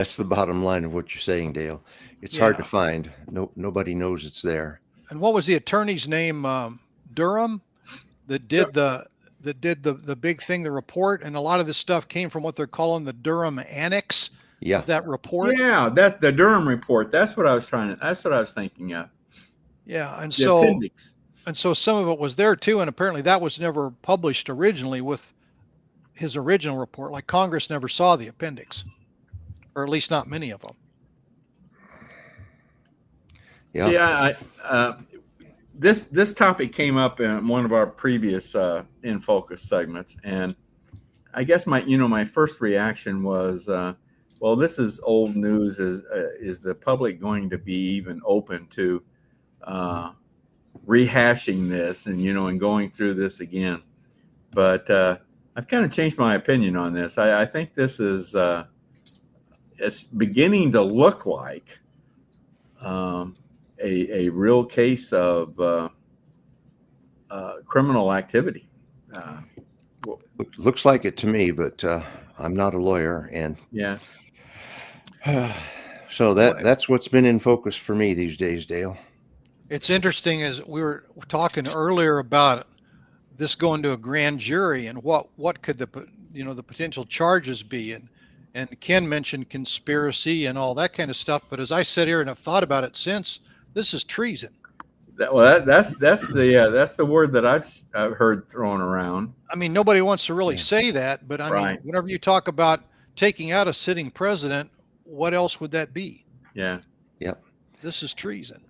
That's the bottom line of what you're saying, Dale. It's hard to Yeah. find. Nobody knows it's there. And what was the attorney's name? Durham, that did the big thing, the report, and a lot of this stuff came from what they're calling the Durham Annex Yeah. of that report. Yeah, that the Durham report. That's what I was trying to. That's what I was thinking of. Yeah, and The so appendix. and so some of it was there too, and apparently that was never published originally with his original report. Like Congress never saw the appendix, or at least not many of them. Yeah. See, this topic came up in one of our previous In Focus segments, and I guess my first reaction was, well, this is old news. Is the public going to be even open to rehashing this and going through this again? But I've kind of changed my opinion on this. I think this is it's beginning to look like a real case of criminal activity. Looks like it to me, but I'm not a lawyer, and Yeah. so that's what's been in focus for me these days, Dale. It's interesting, as we were talking earlier about this going to a grand jury and what could the potential charges be, and Ken mentioned conspiracy and all that kind of stuff. But as I sit here and have thought about it since, this is treason. That's the word that I've heard thrown around. I mean, nobody wants to really say that, but I mean, whenever you talk about taking out a sitting president, what else would that be? Yeah. Yep. This is treason.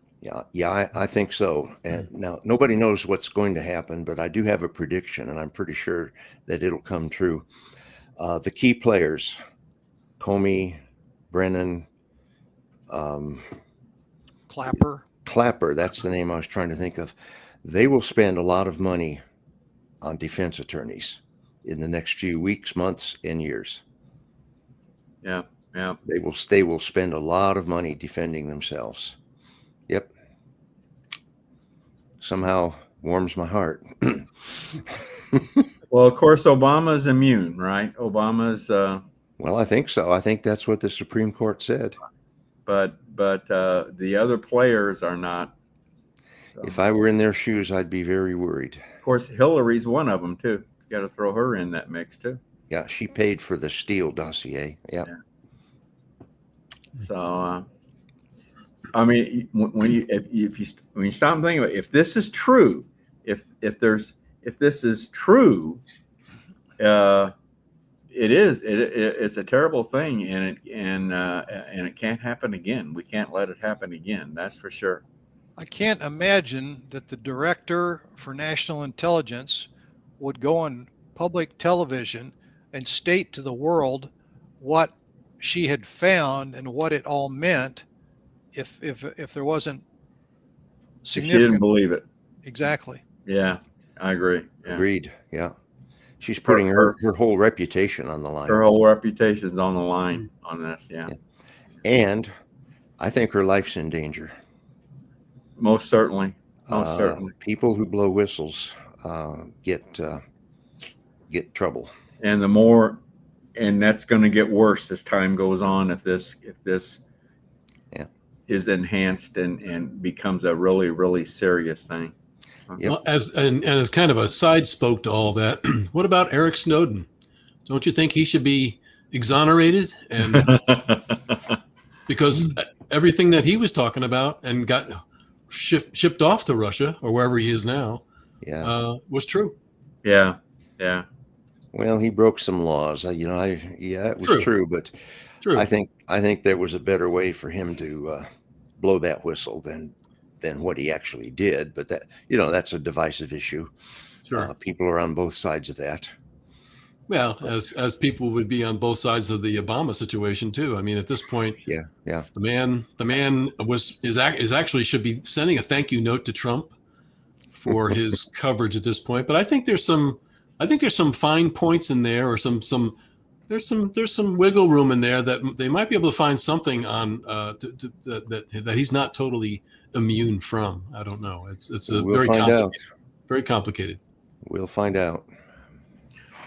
Yeah, I think so. And now nobody knows what's going to happen, but I do have a prediction, and I'm pretty sure that it'll come true. The key players, Comey, Brennan, Clapper, that's the name I was trying to think of. They will spend a lot of money on defense attorneys in the next few weeks, months, and years. Yeah. Yeah. They will spend a lot of money defending themselves. Yep. Somehow warms my heart. Well, of course, Obama's immune, right? Obama's. Well, I think so. I think that's what the Supreme Court said. But the other players are not. So. If I were in their shoes, I'd be very worried. Of course, Hillary's one of them too. Got to throw her in that mix too. Yeah, she paid for the Steele dossier. Yep. Yeah. So, I mean, when you stop and think about it, if this is true, if this is true, it's a terrible thing, and it can't happen again. We can't let it happen again. That's for sure. I can't imagine that the director for national intelligence would go on public television and state to the world what she had found and what it all meant if there wasn't significant. She didn't believe it. Exactly. Yeah, I agree. Yeah. Agreed. Yeah. She's putting her whole reputation on the line. Her whole reputation's on the line on this, yeah. And I think her life's in danger. Most certainly. Most certainly. People who blow whistles get trouble. And that's going to get worse as time goes on if this is enhanced and becomes a really, really serious thing. Yep. Well, as kind of a side spoke to all that, what about Eric Snowden? Don't you think he should be exonerated? And because everything that he was talking about and got shipped off to Russia or wherever he is now, was true. Yeah, yeah. Well, he broke some laws. It was true, but I think there was a better way for him to blow that whistle than what he actually did. But that's a divisive issue. Sure. People are on both sides of that. Well, as people would be on both sides of the Obama situation too. I mean, at this point, yeah. The man is actually should be sending a thank you note to Trump for his coverage at this point. But I think there's some fine points in there, or there's some wiggle room in there that they might be able to find something on that he's not totally immune from. I don't know. It's very complicated. We'll find out.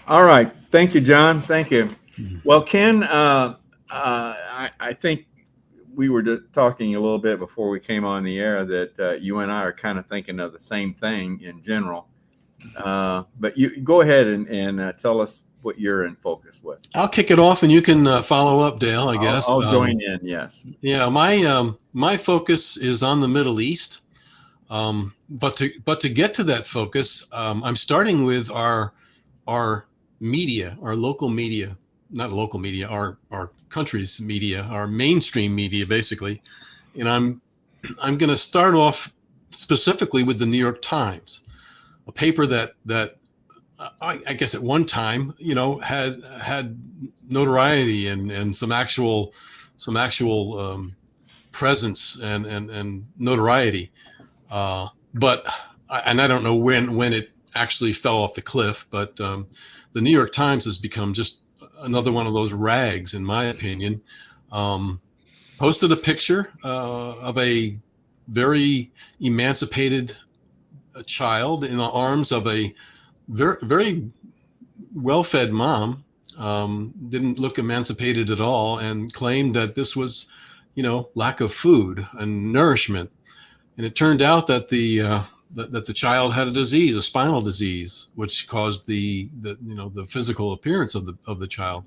All right. Thank you, John. Thank you. Mm-hmm. Well, Ken, I think we were talking a little bit before we came on the air that you and I are kind of thinking of the same thing in general. But you go ahead and tell us what you're in focus with. I'll kick it off, and you can follow up, Dale. I guess I'll join in. Yes. Yeah, my focus is on the Middle East. But to get to that focus, I'm starting with our media, our local media, not local media, our country's media, our mainstream media, basically. And I'm going to start off specifically with the New York Times, a paper that I guess at one time, had notoriety and some actual presence and notoriety. But I don't know when it actually fell off the cliff, but the New York Times has become just another one of those rags, in my opinion. Posted a picture of a very emancipated child in the arms of a very, very well-fed mom. Didn't look emancipated at all, and claimed that this was, lack of food and nourishment. And it turned out that the child had a disease, a spinal disease, which caused the physical appearance of the child.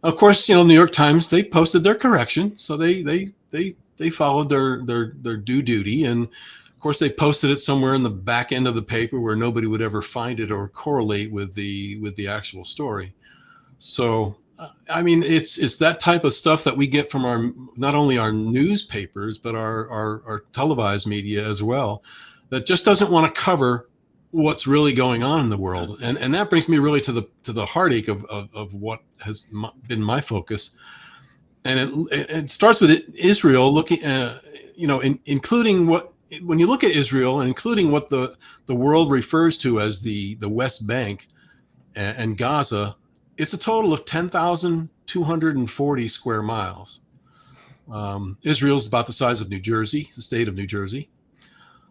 Of course, New York Times, they posted their correction, so they followed their due duty, and of course they posted it somewhere in the back end of the paper where nobody would ever find it or correlate with the actual story. So I mean, it's that type of stuff that we get from not only our newspapers, but our televised media as well, that just doesn't want to cover what's really going on in the world. And that brings me really to the heartache of what has been my focus. And it starts with Israel looking, including when you look at Israel and including what the world refers to as the West Bank and Gaza, it's a total of 10,240 square miles. Israel's about the size of New Jersey, the state of New Jersey.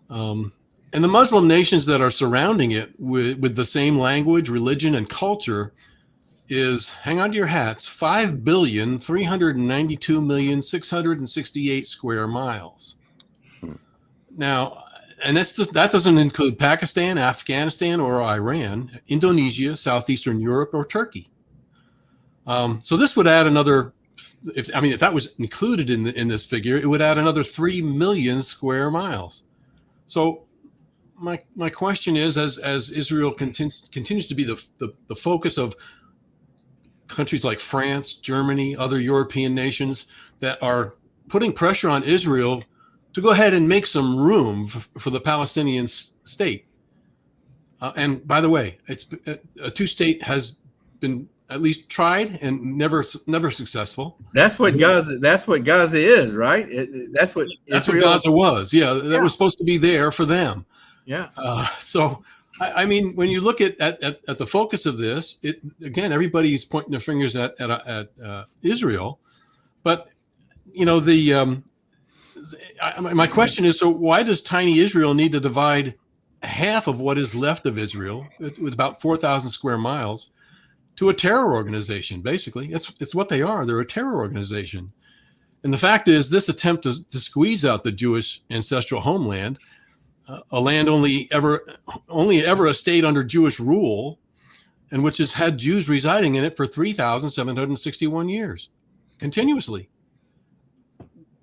And the Muslim nations that are surrounding it with the same language, religion, and culture is, hang on to your hats, 5,392,668 square miles. Now, and that doesn't include Pakistan, Afghanistan, or Iran, Indonesia, Southeastern Europe, or Turkey. So this would add another, if that was included in this figure, it would add another 3 million square miles. So my question is, as Israel continues to be the focus of countries like France, Germany, other European nations that are putting pressure on Israel to go ahead and make some room for the Palestinian state. And by the way, it's a two-state has been at least tried and never successful. That's what Gaza is, right? That's what Gaza was. Yeah, that was supposed to be there for them. Yeah. So, I mean, when you look at the focus of this, again, everybody's pointing their fingers at Israel, but my question is, so why does tiny Israel need to divide half of what is left of Israel, with about 4,000 square miles, to a terror organization? Basically, it's what they are. They're a terror organization. And the fact is, this attempt to squeeze out the Jewish ancestral homeland, a land only ever a state under Jewish rule, and which has had Jews residing in it for 3,761 years, continuously.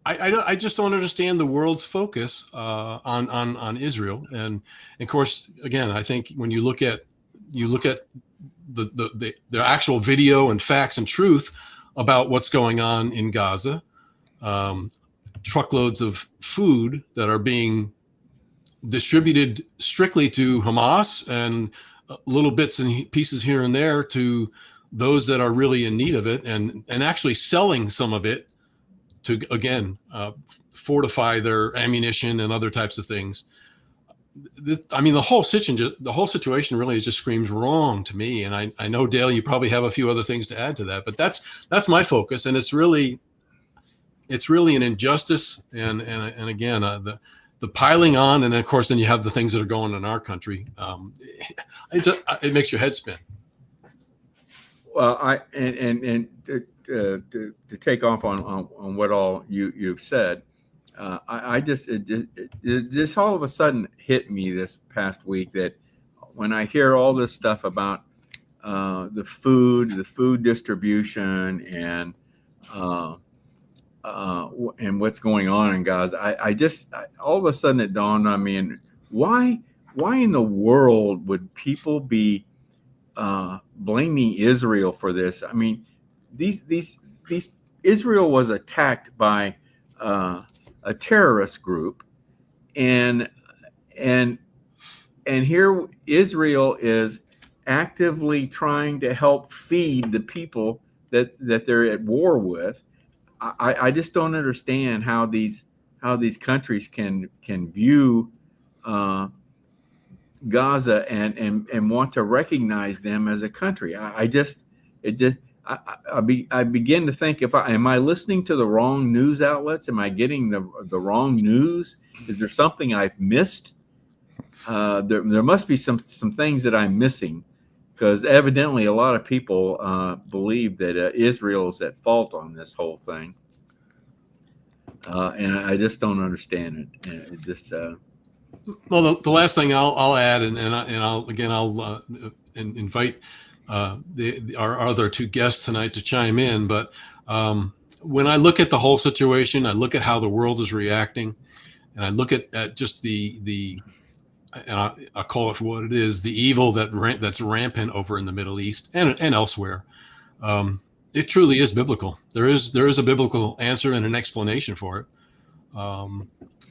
I just don't understand the world's focus on Israel. And of course, again, I think when you look at the actual video and facts and truth about what's going on in Gaza, truckloads of food that are being distributed strictly to Hamas and little bits and pieces here and there to those that are really in need of it, and actually selling some of it to, again, fortify their ammunition and other types of things. The whole situation really just screams wrong to me. And I know, Dale, you probably have a few other things to add to that, but that's my focus. And it's really an injustice. And again, the piling on, and of course, then you have the things that are going on in our country. It makes your head spin. Well, to take off on what all you've said, I just it just all of a sudden hit me this past week that when I hear all this stuff about the food distribution, and what's going on in Gaza, all of a sudden it dawned on me, and why in the world would people be blaming Israel for this? I mean, these Israel was attacked by a terrorist group, and here Israel is actively trying to help feed the people that they're at war with. I just don't understand how these countries can view Gaza and want to recognize them as a country. I begin to think, am I listening to the wrong news outlets? Am I getting the wrong news? Is there something I've missed? There must be some things that I'm missing, because evidently a lot of people believe that Israel is at fault on this whole thing, and I just don't understand it. It just well, the last thing I'll add, and I'll invite our other two guests tonight to chime in. But when I look at the whole situation, I look at how the world is reacting, and I look at just and I'll call it for what it is, the evil that's rampant over in the Middle East and elsewhere. It truly is biblical. There is a biblical answer and an explanation for it.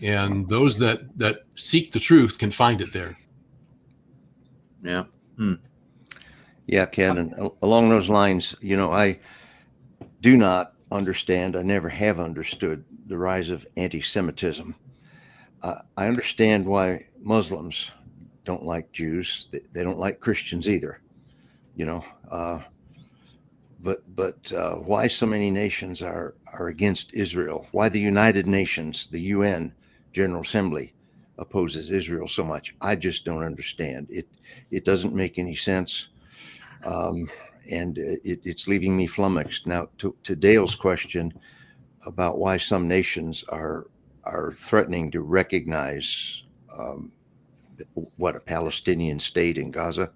And those that seek the truth can find it there. Yeah. Yeah, Ken, and along those lines, I do not understand, I never have understood the rise of anti-Semitism. I understand why Muslims don't like Jews. They don't like Christians either, but why so many nations are against Israel, why the United Nations, the UN General Assembly opposes Israel so much, I just don't understand. It doesn't make any sense. And it's leaving me flummoxed. Now, to Dale's question about why some nations are threatening to recognize a Palestinian state in Gaza,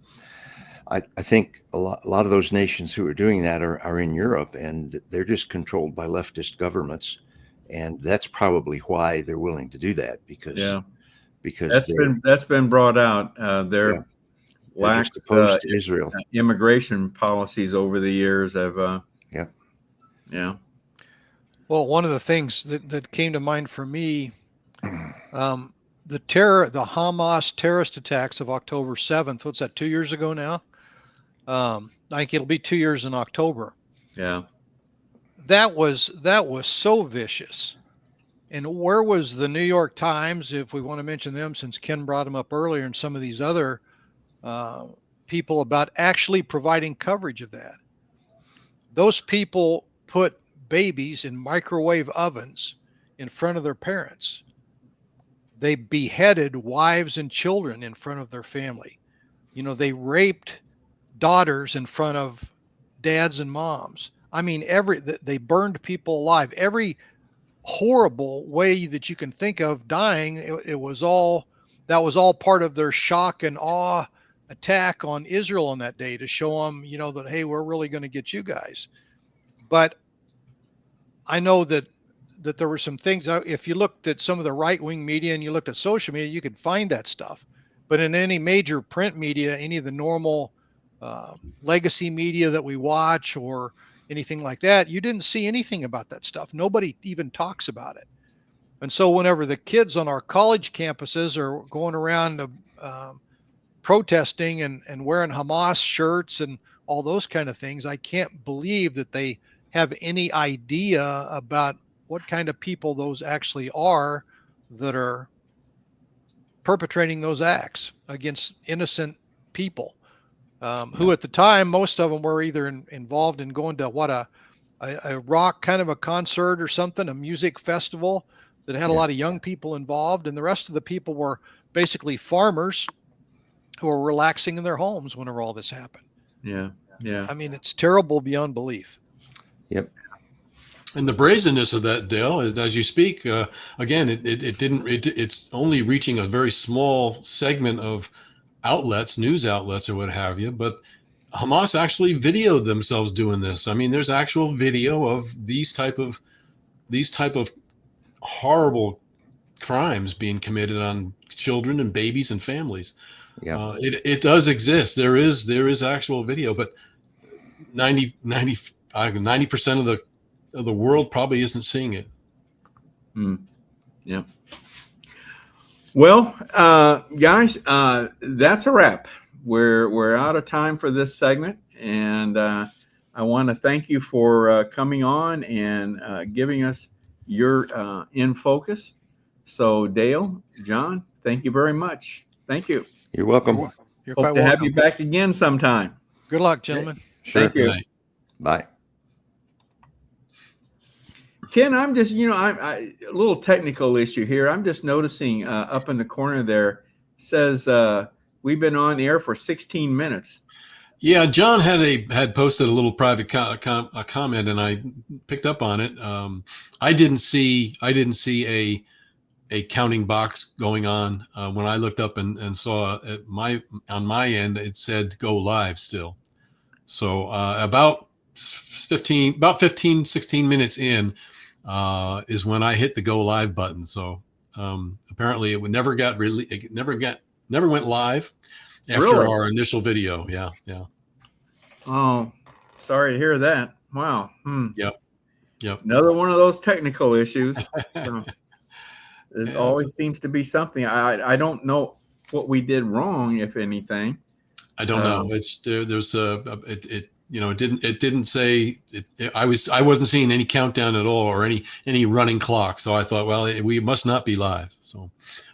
I think a lot of those nations who are doing that are in Europe, and they're just controlled by leftist governments, and that's probably why they're willing to do that, because that's been brought out. Their lax opposed to Israel immigration policies over the years have Well, one of the things that came to mind for me, the Hamas terrorist attacks of October 7th, what's that, 2 years ago now? I think it'll be 2 years in October. Yeah. That was so vicious. And where was the New York Times, if we want to mention them, since Ken brought them up earlier, and some of these other people, about actually providing coverage of that? Those people put babies in microwave ovens in front of their parents. They beheaded wives and children in front of their family. They raped daughters in front of dads and moms. I mean, they burned people alive. Every horrible way that you can think of dying, that was all part of their shock and awe attack on Israel on that day, to show them, that, hey, we're really going to get you guys. But I know that there were some things, if you looked at some of the right-wing media and you looked at social media, you could find that stuff. But in any major print media, any of the normal legacy media that we watch or anything like that, you didn't see anything about that stuff. Nobody even talks about it. And so whenever the kids on our college campuses are going around protesting and wearing Hamas shirts and all those kind of things, I can't believe that they have any idea about what kind of people those actually are that are perpetrating those acts against innocent people, who at the time, most of them were either involved in going to a rock kind of a concert or something, a music festival that had a lot of young people involved, and the rest of the people were basically farmers who were relaxing in their homes whenever all this happened. Yeah. Yeah. I mean, it's terrible beyond belief. Yep. And the brazenness of that, Dale, is as you speak, again, it's only reaching a very small segment of outlets, news outlets or what have you, but Hamas actually videoed themselves doing this. I mean, there's actual video of these type of horrible crimes being committed on children and babies and families. Yeah. It does exist. There is actual video, but 90% of the world probably isn't seeing it. Yeah. Well, guys, that's a wrap. We're out of time for this segment, and I want to thank you for coming on and giving us your in focus. So, Dale, John, thank you very much. Thank you. You're welcome. You're Hope quite to have welcome. you back again sometime. Good luck, gentlemen. Sure. Thank you. Bye. Ken, I'm just, a little technical issue here. I'm just noticing up in the corner there says we've been on air for 16 minutes. Yeah, John had posted a little private comment, and I picked up on it. I didn't see a counting box going on when I looked up and saw on my end it said go live still. So about 16 minutes in is when I hit the go live button. So apparently it never went live after our initial video. Yeah. Oh, sorry to hear that. Wow. Yep. Another one of those technical issues. So there's always seems to be something. I don't know what we did wrong, if anything. I don't know. It's there's it didn't say I wasn't seeing any countdown at all or any running clock. So I thought, well, we must not be live. So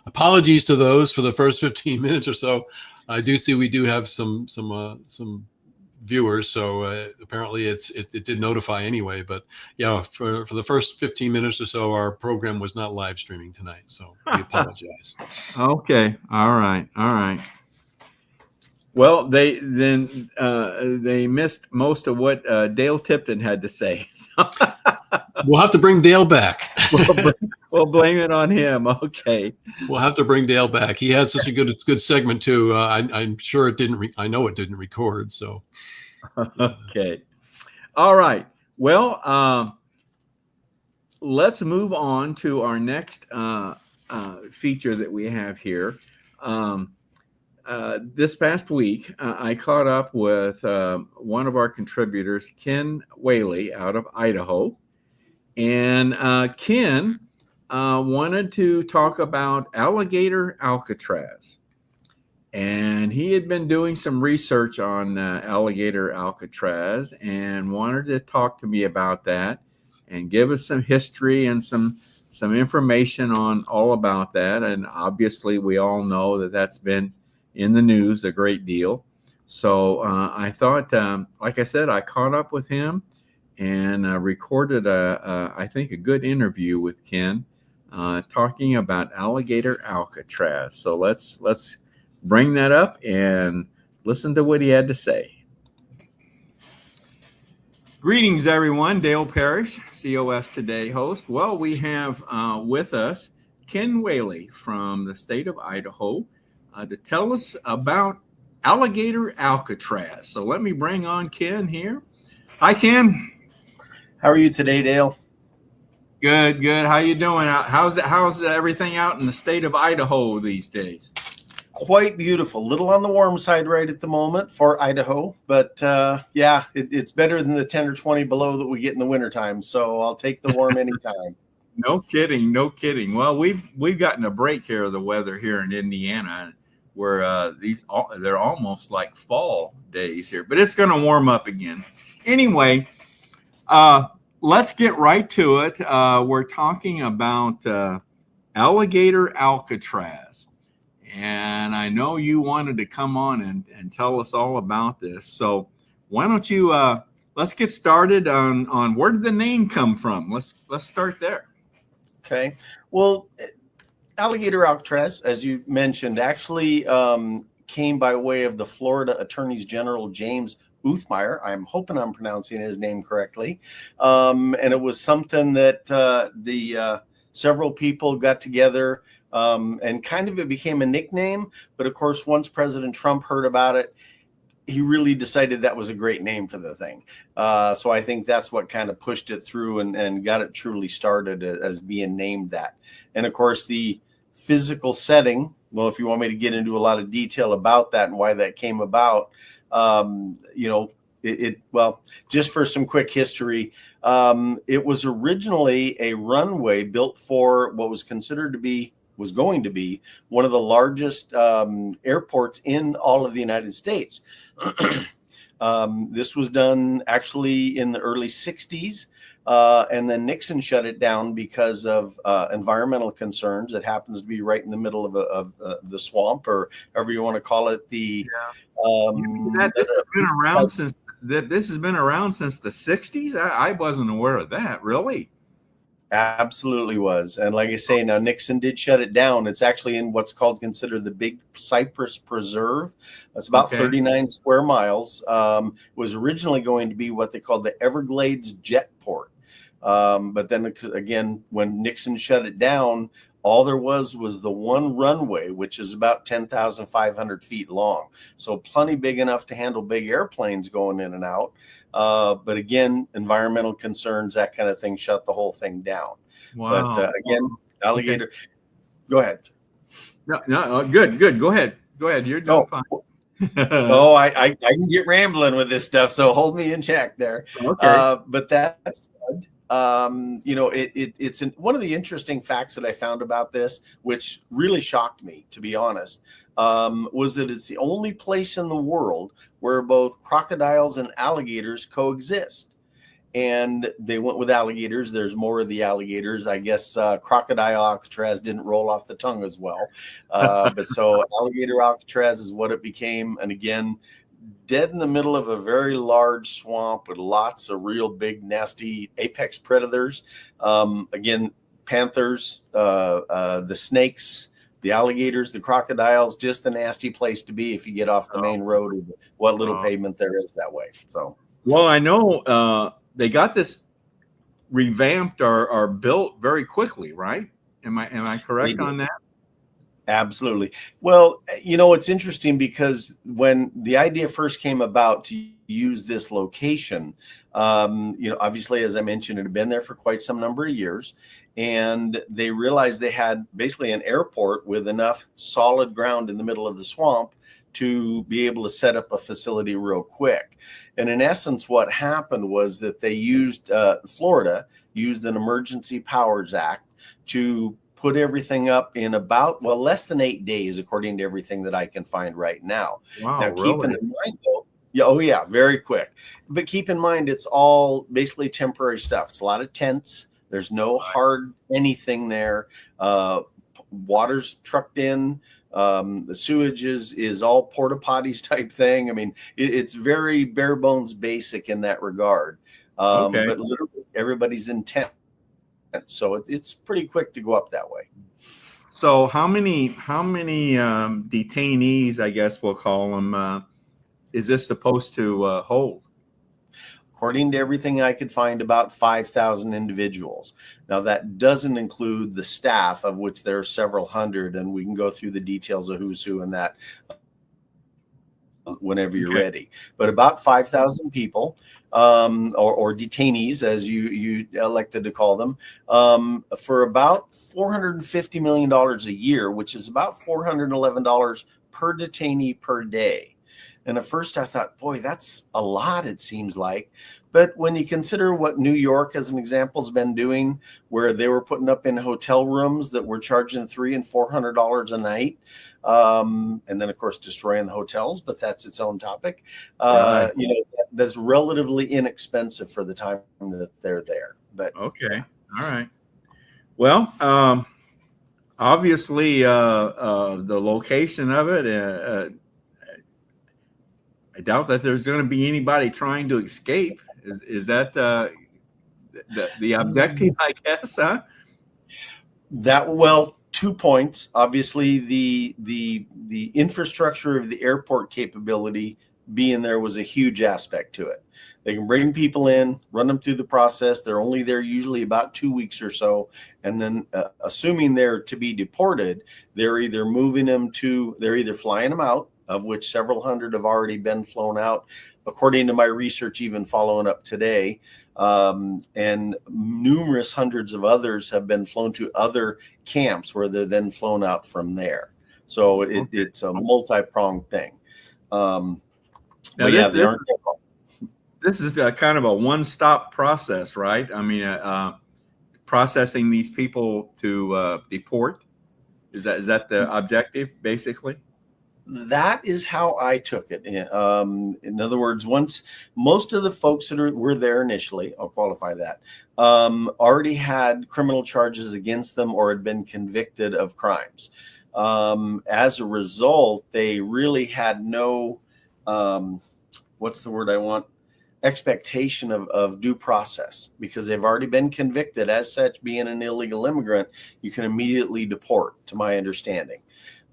apologies to those for the first 15 minutes or so. I do see we do have some viewers. So apparently it did notify anyway, but yeah, for the first 15 minutes or so, our program was not live streaming tonight. So we apologize. Okay. All right. Well, they missed most of what Dale Tipton had to say. So we'll have to bring Dale back. We'll blame it on him. Okay. We'll have to bring Dale back. He had such a good segment too. I'm sure it didn't. I know it didn't record. So. Okay. All right. Well, let's move on to our next feature that we have here. This past week, I caught up with one of our contributors, Ken Whaley, out of Idaho. And Ken wanted to talk about Alligator Alcatraz. And he had been doing some research on Alligator Alcatraz and wanted to talk to me about that and give us some history and some information on all about that. And obviously, we all know that that's been in the news a great deal. So I thought, like I said, I caught up with him and recorded I think a good interview with Ken talking about Alligator Alcatraz. So let's bring that up and listen to what he had to say. Greetings, everyone. Dale Parrish, COS Today host. Well, we have with us Ken Whaley from the state of Idaho to tell us about Alligator Alcatraz. So let me bring on Ken here. Hi, Ken. How are you today, Dale? Good. How you doing? How's everything out in the state of Idaho these days? Quite beautiful. Little on the warm side right at the moment for Idaho, but yeah, it's better than the 10 or 20 below that we get in the wintertime. So I'll take the warm anytime. No kidding. Well, we've gotten a break here of the weather here in Indiana, where they're almost like fall days here, but it's going to warm up again. Anyway, let's get right to it. We're talking about Alligator Alcatraz. And I know you wanted to come on and tell us all about this. So why don't you let's get started on where did the name come from? Let's start there. Okay. Well, Alligator Alcatraz, as you mentioned, actually came by way of the Florida Attorney General James Uthmeyer. I'm hoping I'm pronouncing his name correctly. And it was something that the several people got together, and kind of it became a nickname. But of course, once President Trump heard about it, he really decided that was a great name for the thing. So I think that's what kind of pushed it through and got it truly started as being named that. And of course, the physical setting, well, if you want me to get into a lot of detail about that and why that came about, well, just for some quick history, it was originally a runway built for what was going to be one of the largest airports in all of the United States. This was done actually in the early 60s, and then Nixon shut it down because of environmental concerns. It happens to be right in the middle of the swamp, or however you want to call it. This has been around since the 60s. I wasn't aware of that. Really? Absolutely was. And like I say, now Nixon did shut it down. It's actually in what's considered the Big Cypress Preserve. It's about 39 square miles. It was originally going to be what they called the Everglades Jetport. But then again, when Nixon shut it down, all there was the one runway, which is about 10,500 feet long. So plenty big enough to handle big airplanes going in and out. But again, environmental concerns, that kind of thing, shut the whole thing down. Wow. But again, Alligator, Go ahead. No, good. Go ahead. You're doing fine. I can get rambling with this stuff, so hold me in check there. Okay. But that's it's one of the interesting facts that I found about this, which really shocked me, to be honest, was that it's the only place in the world where both crocodiles and alligators coexist. And they went with alligators. There's more of the alligators. I guess Crocodile Alcatraz didn't roll off the tongue as well. But so Alligator Alcatraz is what it became. And again, dead in the middle of a very large swamp with lots of real big, nasty apex predators. Again, panthers, the snakes, the alligators, the crocodiles, just a nasty place to be if you get off the main road or what little pavement there is that way. So, well, I know they got this revamped or built very quickly, right? Am I correct on that? Absolutely. Well, it's interesting because when the idea first came about to use this location, obviously, as I mentioned, it had been there for quite some number of years, and they realized they had basically an airport with enough solid ground in the middle of the swamp to be able to set up a facility real quick. And in essence, what happened was that they Florida used an Emergency Powers Act to put everything up in about, less than 8 days, according to everything that I can find right now. Wow, now, really? keeping in mind, though, very quick. But keep in mind, it's all basically temporary stuff. It's a lot of tents. There's no hard anything there. Water's trucked in. The sewage is all porta potties type thing. I mean, it's very bare bones basic in that regard. But literally everybody's in tent. So it's pretty quick to go up that way. So how many detainees, I guess we'll call them, is this supposed to hold? According to everything I could find, about 5,000 individuals. Now, that doesn't include the staff, of which there are several hundred, and we can go through the details of who's who and that whenever you're ready. But about 5,000 people, or detainees, as you elected to call them, for about $450 million a year, which is about $411 per detainee per day. And at first I thought, boy, that's a lot, it seems like. But when you consider what New York, as an example, has been doing, where they were putting up in hotel rooms that were charging $300 and $400 a night, and then, of course, destroying the hotels, but that's its own topic. That's relatively inexpensive for the time that they're there. But okay, all right. Well, obviously, the location of it. I doubt that there's going to be anybody trying to escape. Is that the objective, I guess, huh? 2 points. Obviously, the infrastructure of the airport capability being there was a huge aspect to it. They can bring people in, run them through the process. They're only there usually about 2 weeks or so. And then assuming they're to be deported, they're either flying them out, of which several hundred have already been flown out, according to my research, even following up today. And numerous hundreds of others have been flown to other camps where they're then flown out from there. So it's a multi-pronged thing. This is a kind of a one-stop process, right? I mean, processing these people to deport. Is that the objective, basically? That is how I took it. In other words, once most of the folks that were there initially, I'll qualify that, already had criminal charges against them or had been convicted of crimes. As a result, they really had no, what's the word I want? Expectation of due process, because they've already been convicted. As such, being an illegal immigrant, you can immediately deport, to my understanding.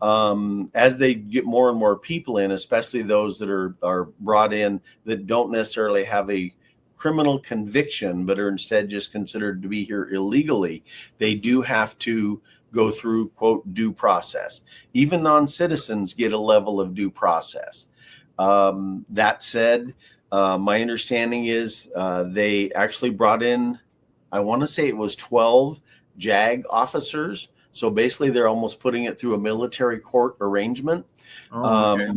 As they get more and more people in, especially those that are brought in that don't necessarily have a criminal conviction, but are instead just considered to be here illegally, they do have to go through, quote, due process. Even non-citizens get a level of due process. That said, my understanding is they actually brought in, I want to say it was 12 JAG officers. So basically, they're almost putting it through a military court arrangement. Okay.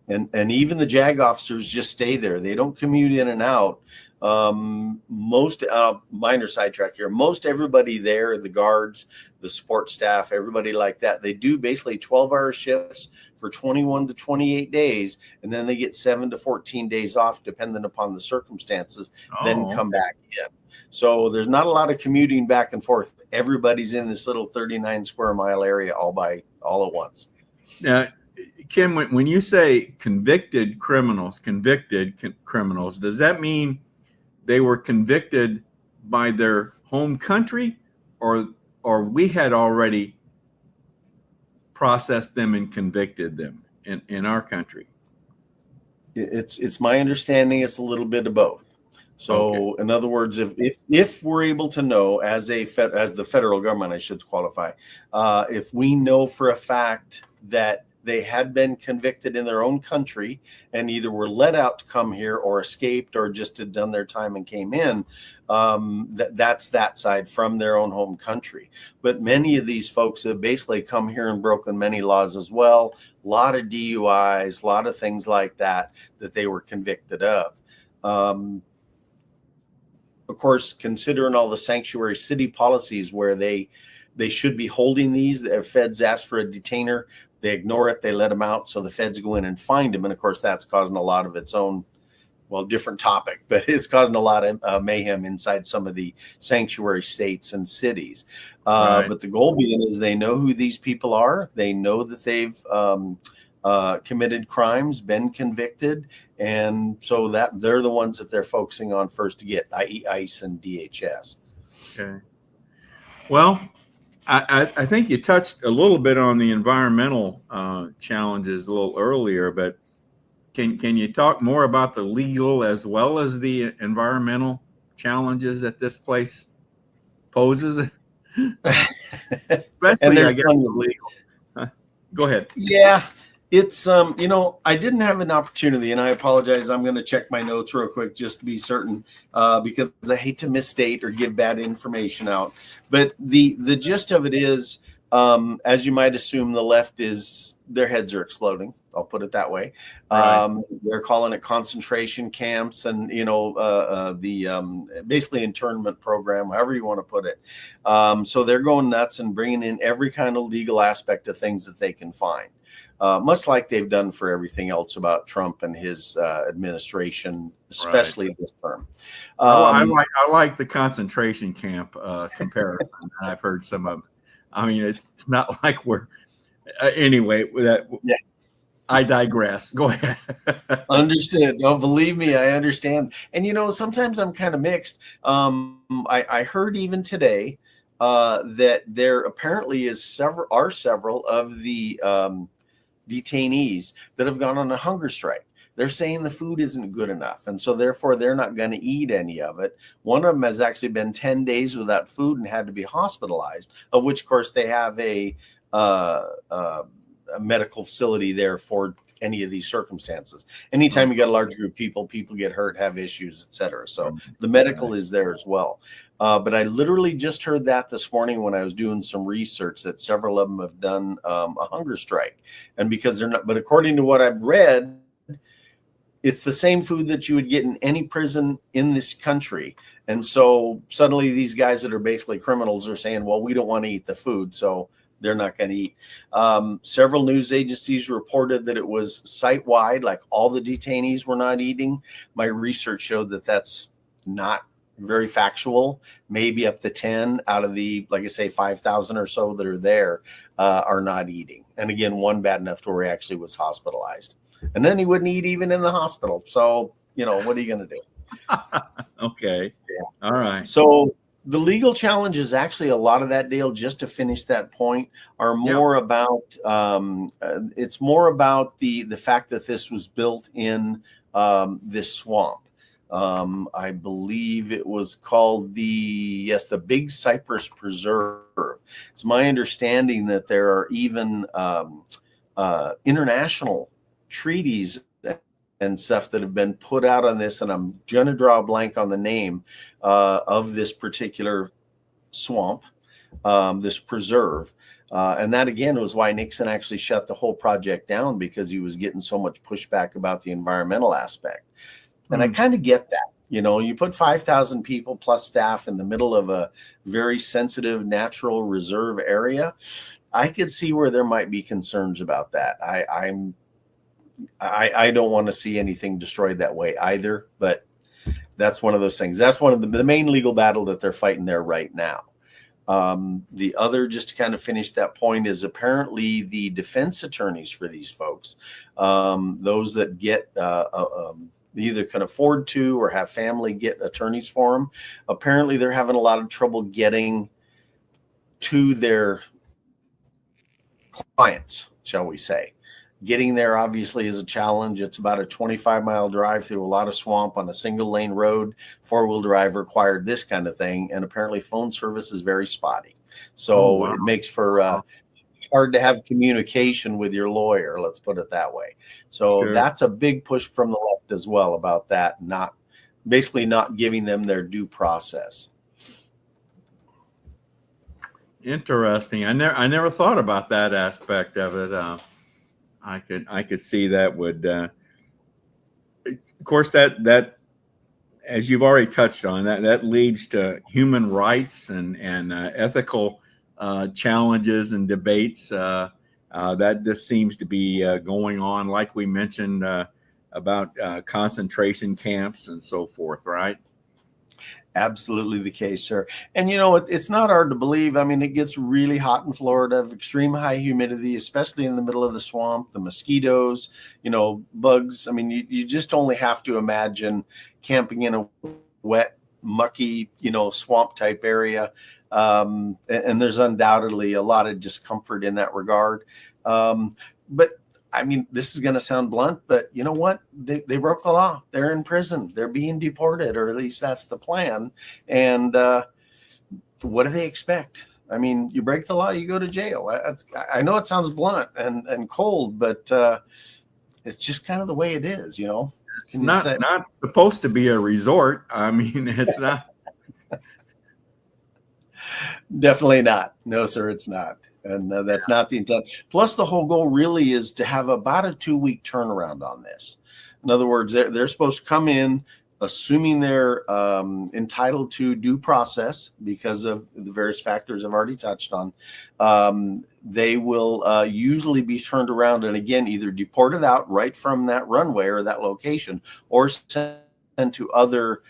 And even the JAG officers just stay there. They don't commute in and out. Most minor sidetrack here. Most everybody there, the guards, the support staff, everybody like that, they do basically 12-hour shifts for 21 to 28 days, and then they get 7 to 14 days off, depending upon the circumstances, then come back in. So there's not a lot of commuting back and forth. Everybody's in this little 39 square mile area all at once. Now, Kim, when you say convicted criminals, does that mean they were convicted by their home country, or we had already processed them and convicted them in our country? It's my understanding it's a little bit of both. So in other words, if we're able to know as the federal government, I should qualify, if we know for a fact that they had been convicted in their own country and either were let out to come here or escaped or just had done their time and came in, that's that side from their own home country. But many of these folks have basically come here and broken many laws as well. A lot of DUIs, a lot of things like that they were convicted of. Of course, considering all the sanctuary city policies where they should be holding these, the feds ask for a detainer, they ignore it, they let them out, so the feds go in and find them. And of course, that's causing a lot of its own, well, different topic, but it's causing a lot of mayhem inside some of the sanctuary states and cities. Right. But the goal being is they know who these people are. They know that they've committed crimes, been convicted, and so that they're the ones that they're focusing on first to get, i.e. ICE and DHS. Okay. Well, I think you touched a little bit on the environmental challenges a little earlier, but can you talk more about the legal as well as the environmental challenges that this place poses? Especially, I guess, the legal. Go ahead. Yeah. It's, I didn't have an opportunity, and I apologize. I'm going to check my notes real quick just to be certain, because I hate to misstate or give bad information out. But the gist of it is, as you might assume, the left their heads are exploding. I'll put it that way. Right. They're calling it concentration camps and, basically internment program, however you want to put it. So they're going nuts and bringing in every kind of legal aspect of things that they can find. Much like they've done for everything else about Trump and his administration, especially this term. I like the concentration camp comparison. I've heard some of it. I mean, it's not like we're anyway. Yeah. I digress. Go ahead. Understood. No, believe me, I understand. And sometimes I'm kind of mixed. I heard even today that there apparently are several of the detainees that have gone on a hunger strike. they're saying the food isn't good enough. And so therefore they're not going to eat any of it. One of them has actually been 10 days without food and had to be hospitalized, of which, of course, they have a medical facility there for any of these circumstances. Anytime you get a large group of people get hurt, have issues, etc. So the medical is there as well. But I literally just heard that this morning when I was doing some research, that several of them have done a hunger strike. And because they're not, but according to what I've read, it's the same food that you would get in any prison in this country. And so suddenly these guys that are basically criminals are saying, well, we don't want to eat the food, so they're not going to eat. Several news agencies reported that it was site-wide, like all the detainees were not eating. My research showed that that's not very factual. Maybe up to 10 out of the, like I say, 5,000 or so that are there are not eating. And again, one bad enough to where he actually was hospitalized. And then he wouldn't eat even in the hospital. So, what are you going to do? Okay. Yeah. All right. So the legal challenges, actually, a lot of that, Dale, just to finish that point, are more about, it's more about the fact that this was built in this swamp. I believe it was called the Big Cypress Preserve. It's my understanding that there are even international treaties and stuff that have been put out on this, and I'm going to draw a blank on the name of this particular swamp, this preserve. And that, again, was why Nixon actually shut the whole project down, because he was getting so much pushback about the environmental aspect. And I kind of get that. You put 5,000 people plus staff in the middle of a very sensitive natural reserve area. I could see where there might be concerns about that. I don't want to see anything destroyed that way either, but that's one of those things. That's one of the main legal battle that they're fighting there right now. The other, just to kind of finish that point, is apparently the defense attorneys for these folks, those that get either can afford to or have family get attorneys for them, apparently they're having a lot of trouble getting to their clients, shall we say. Getting there obviously is a challenge. It's about a 25-mile drive through a lot of swamp on a single lane road. 4-wheel drive required, this kind of thing. And apparently phone service is very spotty. So it makes for hard to have communication with your lawyer, let's put it that way. So that's a big push from the left as well about that, not giving them their due process. Interesting. I never thought about that aspect of it. I could see that would, of course, that as you've already touched on, that leads to human rights and ethical challenges and debates. That this seems to be going on, like we mentioned about concentration camps and so forth, right? Absolutely the case, sir. And it's not hard to believe. I mean, it gets really hot in Florida, extreme high humidity, especially in the middle of the swamp, the mosquitoes, bugs. I mean, you just only have to imagine camping in a wet, mucky, swamp type area. And there's undoubtedly a lot of discomfort in that regard. But I mean, this is going to sound blunt, but you know what? They broke the law. They're in prison. They're being deported, or at least that's the plan. And what do they expect? I mean, you break the law, you go to jail. I know it sounds blunt and cold, but it's just kind of the way it is, It's not supposed to be a resort. I mean, it's not. Definitely not. No, sir, it's not. And that's not the intent. Plus, the whole goal really is to have about a 2-week turnaround on this. In other words, they're supposed to come in, assuming they're entitled to due process because of the various factors I've already touched on. They will usually be turned around and, again, either deported out right from that runway or that location, or sent to other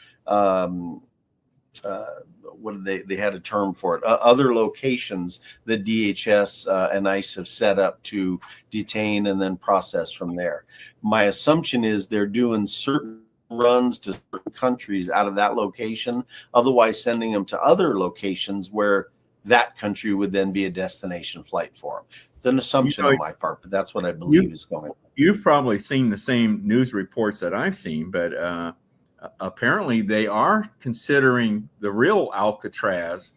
they had a term for it, other locations that DHS and ICE have set up to detain and then process from there. My assumption is they're doing certain runs to certain countries out of that location, otherwise sending them to other locations where that country would then be a destination flight for them. It's an assumption on my part, but that's what I believe is going on. You've probably seen the same news reports that I've seen, but apparently they are considering the real Alcatraz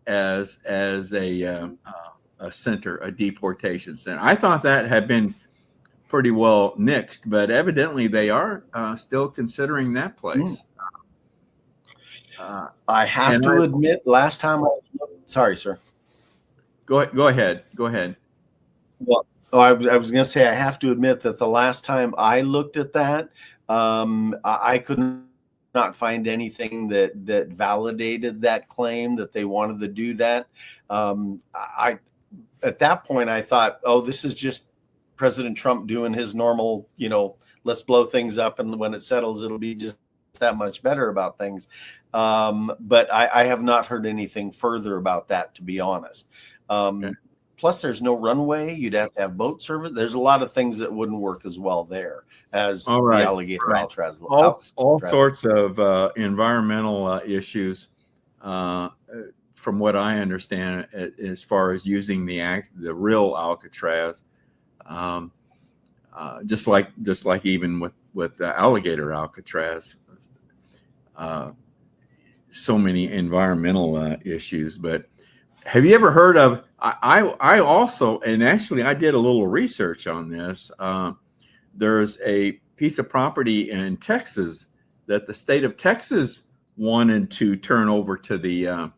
as a center, a deportation center. I thought that had been pretty well nixed, but evidently they are still considering that place. I have to admit, last time sorry, sir. Go ahead. Well, I was going to say, I have to admit that the last time I looked at that, I could not find anything that validated that claim that they wanted to do that. At that point, I thought, oh, this is just President Trump doing his normal, let's blow things up, and when it settles, it'll be just that much better about things. But I have not heard anything further about that, to be honest. Okay. Plus, there's no runway. You'd have to have boat service. There's a lot of things that wouldn't work as well there as the Alligator Alcatraz. All sorts of environmental issues, from what I understand, as far as using the real Alcatraz, just like even with the Alligator Alcatraz, so many environmental issues. But have you ever heard of? I also, and actually I did a little research on this. There's a piece of property in Texas that the state of Texas wanted to turn over to the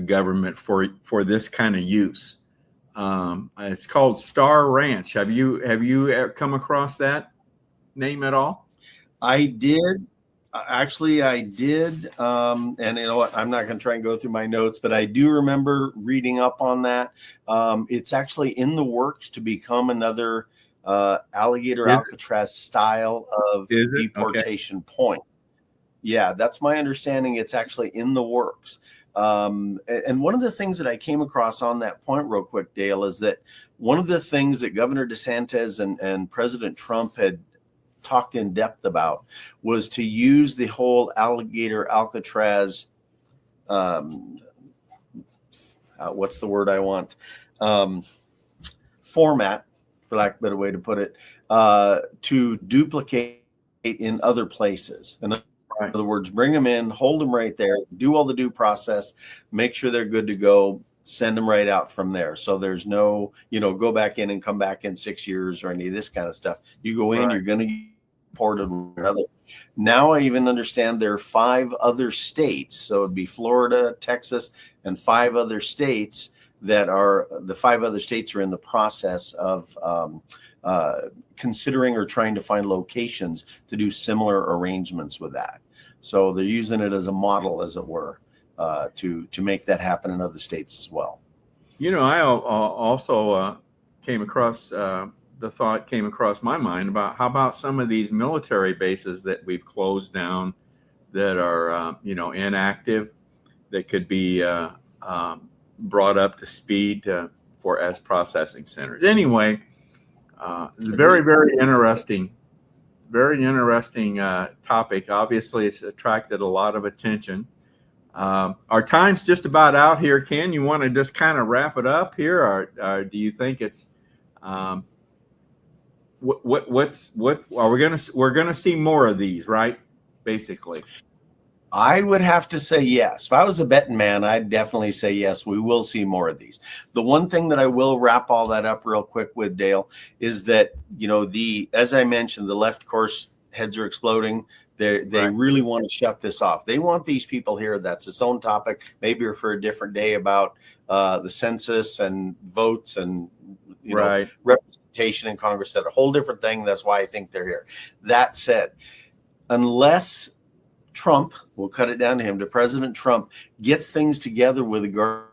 government for this kind of use. It's called Star Ranch. Have you ever come across that name at all? I did. Actually, I did. And you know what? I'm not going to try and go through my notes, but I do remember reading up on that. It's actually in the works to become another Alligator Alcatraz style of deportation point. Yeah, that's my understanding. It's actually in the works. And one of the things that I came across on that point real quick, Dale, is that one of the things that Governor DeSantis and President Trump had talked in depth about was to use the whole Alligator Alcatraz, what's the word I want, format, for lack of a better way to put it, to duplicate in other places. In other words, bring them in, hold them right there, do all the due process, make sure they're good to go, send them right out from there. So there's no, go back in and come back in 6 years or any of this kind of stuff. You go in, you're going to get deported. Now I even understand there are 5 other states. So it'd be Florida, Texas, and 5 other states that are, the 5 other states are in the process of considering or trying to find locations to do similar arrangements with that. So they're using it as a model, as it were, to make that happen in other states as well. I also came across the thought came across my mind about how about some of these military bases that we've closed down that are inactive, that could be brought up to speed for as processing centers. Anyway, it's very, very interesting topic. Obviously, it's attracted a lot of attention. Our time's just about out here. Ken, you want to just kind of wrap it up here, or do you think it's what are we're gonna see more of these, right? Basically, I would have to say yes. If I was a betting man, I'd definitely say yes. We will see more of these. The one thing that I will wrap all that up real quick with, Dale, is that as I mentioned, the left course heads are exploding. They really want to shut this off. They want these people here. That's its own topic. Maybe for a different day about the census and votes and representation in Congress. That's a whole different thing. That's why I think they're here. That said, unless Trump, we'll cut it down to him, to President Trump, gets things together with regards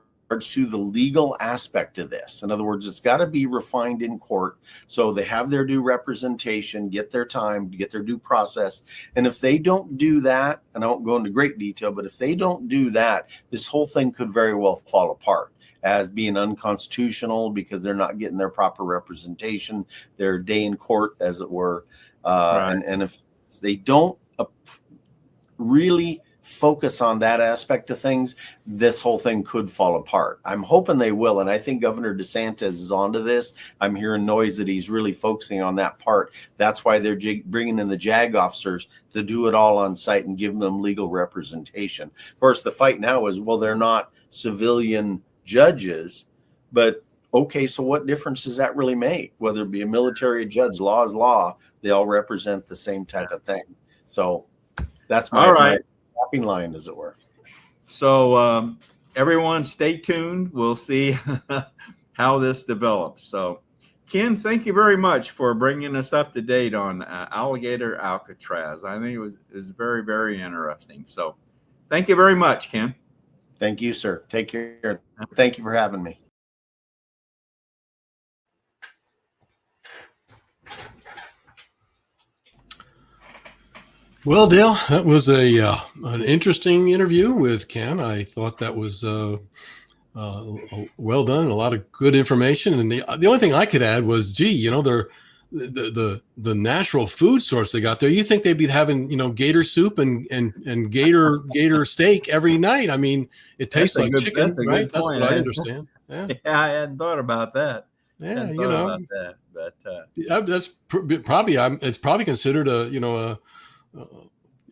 to the legal aspect of this. In other words, it's got to be refined in court so they have their due representation, get their time, get their due process. And if they don't do that, and I won't go into great detail, but if they don't do that, this whole thing could very well fall apart as being unconstitutional because they're not getting their proper representation, their day in court, as it were. And if they don't really focus on that aspect of things, this whole thing could fall apart. I'm hoping they will. And I think Governor DeSantis is onto this. I'm hearing noise that he's really focusing on that part. That's why they're bringing in the JAG officers to do it all on site and give them legal representation. Of course, the fight now is, well, they're not civilian judges, but okay, so what difference does that really make? Whether it be a military judge, law is law, they all represent the same type of thing. So that's my, my dropping line, as it were. So everyone stay tuned. We'll see how this develops. So Ken, thank you very much for bringing us up to date on Alligator Alcatraz. I think it was very, very interesting. So thank you very much, Ken. Thank you, sir. Take care. Thank you for having me. Well, Dale, that was an interesting interview with Ken. I thought that was well done, a lot of good information. And the only thing I could add was, gee, you know, the natural food source they got there. You think they'd be having, you know, gator soup and gator steak every night? I mean, it tastes like chicken, right? That's what I understand. Yeah, I hadn't thought about that. Yeah, you know, but that's probably it's probably considered a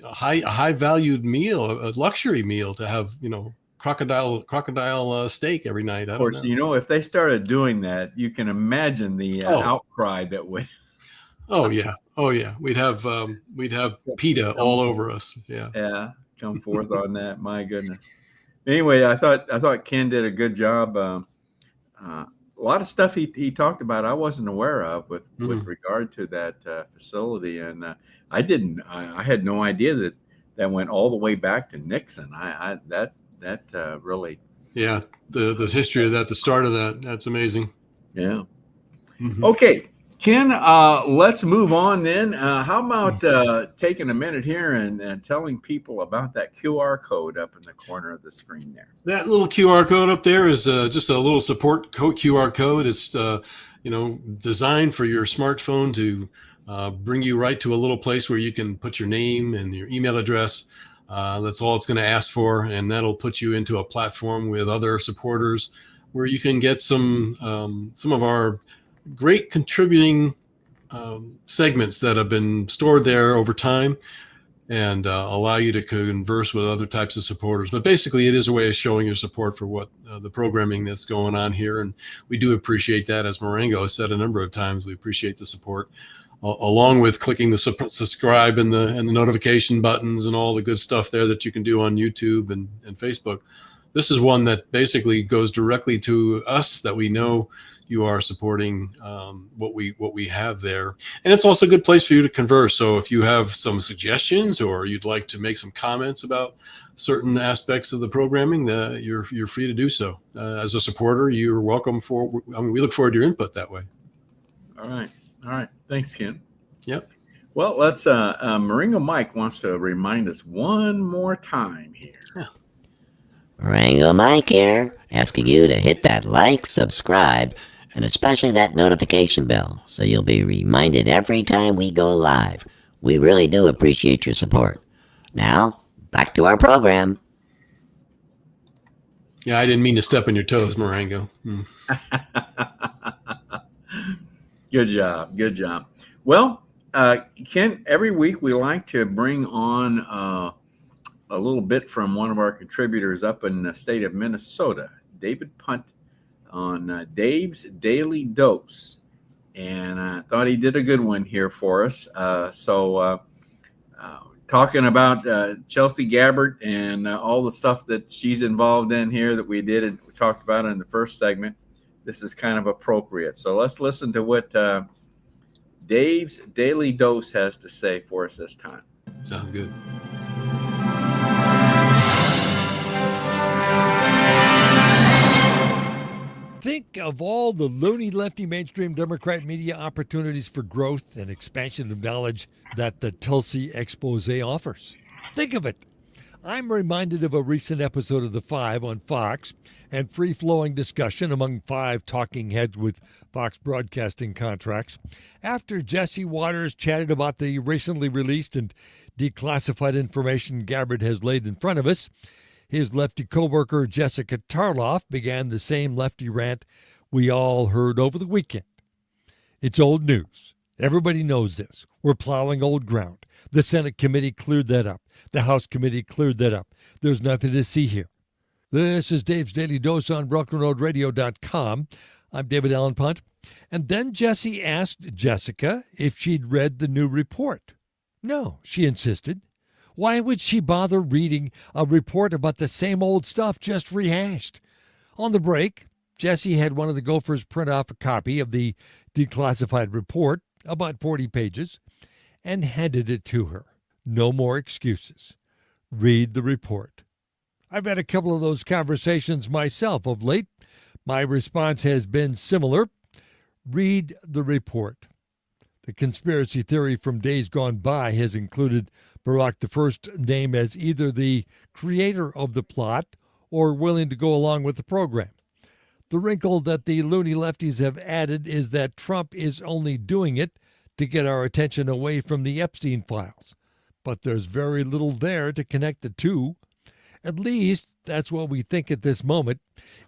high valued meal, a luxury meal to have, you know, crocodile steak every night. Of course, you know, if they started doing that, you can imagine the outcry that would. Oh yeah, we'd have PETA all over us. Yeah, come forth on that. My goodness. Anyway, I thought Ken did a good job. A lot of stuff he talked about I wasn't aware of with regard to that facility, and I had no idea that went all the way back to Nixon. That really, yeah, the history of that, the start of that's amazing. Yeah. Mm-hmm. Okay, Ken, let's move on then. How about taking a minute here and telling people about that QR code up in the corner of the screen there? That little QR code up there is just a little support QR code. It's designed for your smartphone to bring you right to a little place where you can put your name and your email address. That's all it's going to ask for, and that'll put you into a platform with other supporters where you can get some of our great contributing segments that have been stored there over time, and allow you to converse with other types of supporters. But basically, it is a way of showing your support for what the programming that's going on here, and we do appreciate that. As Marengo has said a number of times, we appreciate the support, along with clicking the subscribe and the notification buttons and all the good stuff there that you can do on YouTube and Facebook. This is one that basically goes directly to us, that we know you are supporting what we have there. And it's also a good place for you to converse. So if you have some suggestions or you'd like to make some comments about certain aspects of the programming, you're free to do so. As a supporter, you're welcome we look forward to your input that way. All right. Thanks, Ken. Yep. Well, let's Marengo Mike wants to remind us one more time here. Yeah. Marengo Mike here, asking you to hit that like, subscribe, and especially that notification bell, so you'll be reminded every time we go live. We really do appreciate your support. Now, back to our program. Yeah, I didn't mean to step on your toes, Marengo. Good job. Well, Ken, every week we like to bring on a little bit from one of our contributors up in the state of Minnesota, David Punt, on Dave's Daily Dose. And I thought he did a good one here for us. Talking about Chelsea Gabbard and all the stuff that she's involved in here that we talked about in the first segment. This is kind of appropriate. So let's listen to what Dave's Daily Dose has to say for us this time. Sounds good. Think of all the loony lefty mainstream Democrat media opportunities for growth and expansion of knowledge that the Tulsi expose offers. Think of it. I'm reminded of a recent episode of The Five on Fox and free-flowing discussion among five talking heads with Fox broadcasting contracts after Jesse Waters chatted about the recently released and declassified information Gabbard has laid in front of us. His lefty co-worker Jessica Tarloff began the same lefty rant we all heard over the weekend. It's old news. Everybody knows this. We're plowing old ground. The Senate committee cleared that up. The House committee cleared that up. There's nothing to see here. This is Dave's Daily Dose on BrokenRoadRadio.com. I'm David Allen Punt. And then Jesse asked Jessica if she'd read the new report. No, she insisted. Why would she bother reading a report about the same old stuff just rehashed? On the break, Jesse had one of the Gophers print off a copy of the declassified report, about 40 pages, and handed it to her. No more excuses. Read the report. I've had a couple of those conversations myself of late. My response has been similar. Read the report. The conspiracy theory from days gone by has included Barack I name as either the creator of the plot or willing to go along with the program. The wrinkle that the loony lefties have added is that Trump is only doing it to get our attention away from the Epstein files. But there's very little there to connect the two. At least, that's what we think at this moment.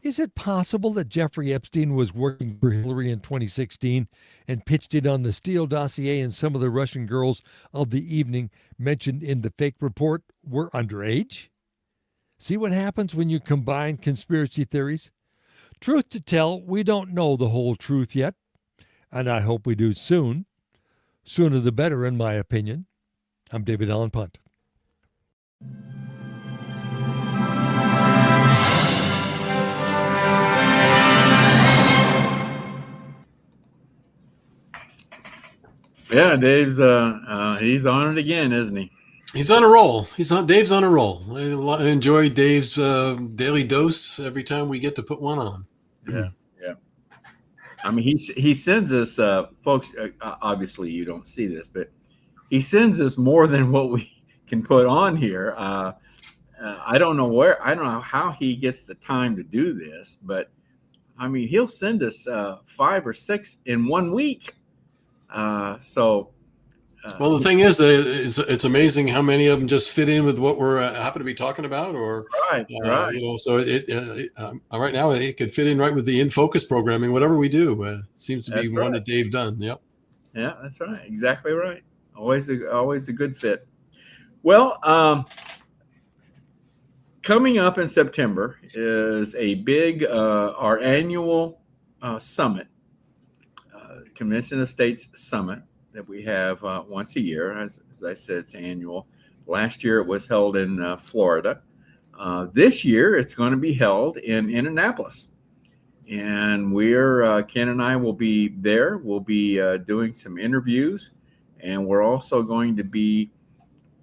Is it possible that Jeffrey Epstein was working for Hillary in 2016 and pitched it on the Steele dossier and some of the Russian girls of the evening mentioned in the fake report were underage? See what happens when you combine conspiracy theories? Truth to tell, we don't know the whole truth yet, and I hope we do soon. Sooner the better, in my opinion. I'm David Allen Punt. Yeah, Dave's he's on it again, isn't he? He's on a roll. Dave's on a roll. I enjoy Dave's daily dose every time we get to put one on. Yeah. I mean, he sends us, folks. Obviously, you don't see this, but he sends us more than what we can put on here. I don't know how he gets the time to do this, but I mean, he'll send us 5 or 6 in 1 week. Well, the thing is, it's amazing how many of them just fit in with what we're happen to be talking about, or right. So right now it could fit in right with the In Focus programming. Whatever we do, seems to be That's one right. that Dave done. Yep. Yeah, that's right. Exactly right. Always a good fit. Well, coming up in September is a big our annual summit, Convention of States Summit that we have once a year. As I said, it's annual. Last year it was held in Florida. This year it's going to be held in Indianapolis. And Ken and I will be there. We'll be doing some interviews. And we're also going to be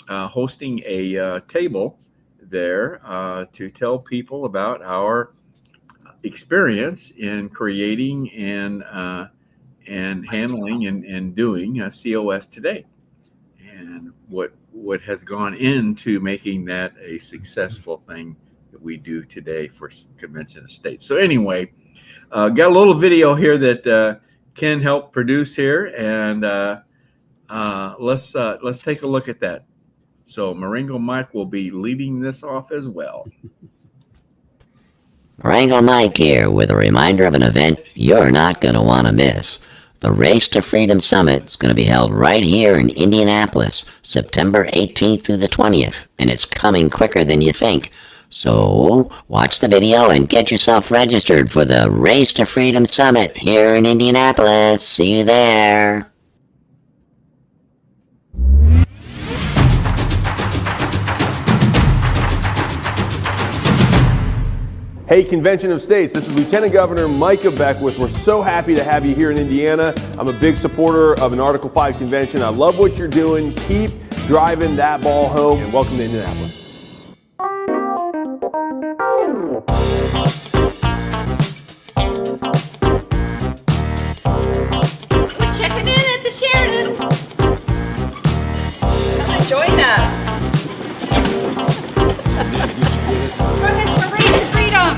hosting a table there to tell people about our experience in creating and handling and doing COS today, and what has gone into making that a successful thing that we do today for Convention of States. So anyway, got a little video here that Ken helped produce here, and let's take a look at that. So Marengo Mike will be leading this off as well. Marengo Mike here with a reminder of an event you're not going to want to miss. The Race to Freedom Summit is going to be held right here in Indianapolis, September 18th through the 20th, and it's coming quicker than you think. So watch the video and get yourself registered for the Race to Freedom Summit here in Indianapolis. See you there. Hey, Convention of States, this is Lieutenant Governor Micah Beckwith. We're so happy to have you here in Indiana. I'm a big supporter of an Article 5 convention. I love what you're doing. Keep driving that ball home, and welcome to Indianapolis. We're checking in at the Sheridan. Come and join us. Protest for race and freedom.